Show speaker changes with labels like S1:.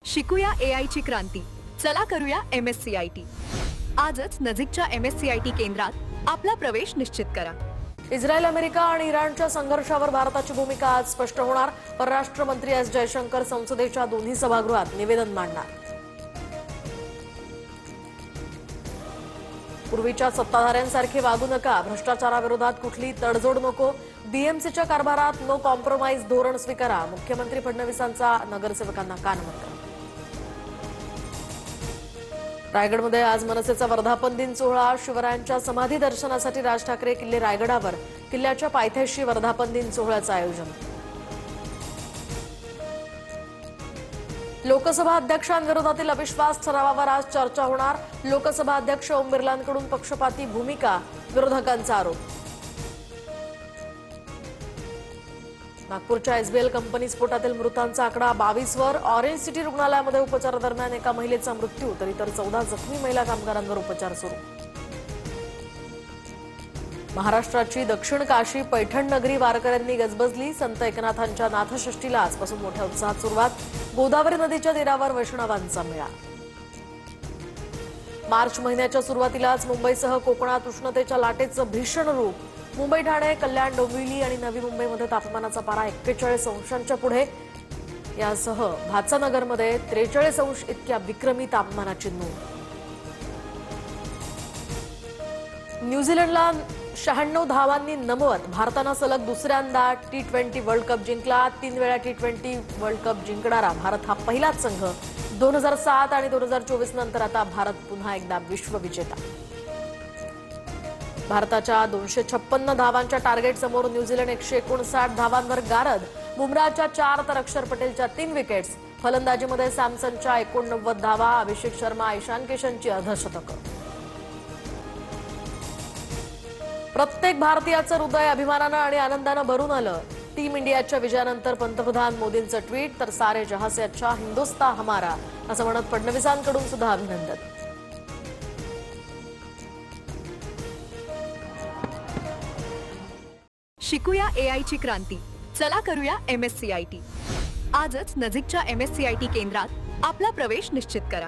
S1: शिकूया AI ची क्रांती. चला करूया MSCIT. आजच नजीकच्या MSCIT केंद्रात आपला प्रवेश निश्चित करा.
S2: इस्रायल, अमेरिका आणि इराणच्या संघर्षावर भारताची भूमिका आज स्पष्ट होणार. परराष्ट्र मंत्री एस जयशंकर संसदेच्या दोन्ही सभागृहात निवेदन मांडणार. पूर्वीच्या सत्ताधाऱ्यांसारखे वागू नका, भ्रष्टाचाराविरोधात कुठली तडजोड नको, बीएमसीच्या कारभारात नो कॉम्प्रोमाइज धोरण स्वीकारा, मुख्यमंत्री फडणवीसांचा नगरसेवकांना कानमंत्र. रायगडमध्ये आज मनसेचा वर्धापन दिन सोहळा. शिवरायांच्या समाधी दर्शनासाठी राज ठाकरे किल्ले रायगडावर. किल्ल्याच्या पायथ्याशी वर्धापन दिन सोहळ्याचं आयोजन. लोकसभा अध्यक्षांविरोधातील अविश्वास ठरावावर आज चर्चा होणार. लोकसभा अध्यक्ष ओम बिर्लांकडून पक्षपाती भूमिका, विरोधकांचा आरोप. नागपूरच्या एसबीएल कंपनी स्फोटातील मृतांचा आकडा 22 वर. ऑरेंज सिटी रुग्णालयामध्ये उपचारादरम्यान एका महिलेचा मृत्यू तर इतर 14 जखमी महिला कामगारांवर उपचार सुरू. महाराष्ट्राची दक्षिण काशी पैठण नगरी वारकऱ्यांनी गजबजली. संत एकनाथांच्या नाथषष्ठीला आजपासून मोठ्या उत्साहात सुरुवात. गोदावरी नदीच्या तीरावर वैष्णवांचा मेळा. मार्च महिन्याच्या सुरुवातीलाच मुंबईसह कोकणात उष्णतेच्या लाटेचं भीषण रूप. मुंबई, ठाणे, कल्याण, डोंबिवली आणि नवी मुंबईमध्ये तापमानाचा पारा 41 अंशांच्या पुढे. यासह भातसानगरमध्ये 43 अंश इतक्या विक्रमी तापमानाची नोंद. न्यूझीलंडला 96 धावांनी नमवत भारतानं सलग दुसऱ्यांदा T20 वर्ल्ड कप जिंकला. 3 वेळा T20 वर्ल्ड कप जिंकणारा भारत हा पहिलाच संघ. 2007 आणि 2024 नंतर आता भारत पुन्हा एकदा विश्वविजेता. भारताच्या 256 धावांच्या टार्गेट समोर न्यूझीलंड 159 धावांवर गारद. बुमराच्या 4 तर अक्षर पटेलच्या 3 विकेट्स. फलंदाजीमध्ये सॅमसनच्या 89 धावा. अभिषेक शर्मा, ईशान किशनची अर्धशतकं. प्रत्येक भारतीयाचं हृदय अभिमानानं आणि आनंदानं भरून आलं. टीम इंडियाच्या विजयानंतर पंतप्रधान मोदींचं ट्विट तर सारे जहां से अच्छा हिंदुस्तान हमारा असं म्हणत फडणवीसांकडून सुद्धा अभिनंदन.
S1: शिकूया AI ची क्रांती. चला करूया MSCIT. आजच नजीकच्या MSCIT केंद्रात आपला प्रवेश निश्चित करा.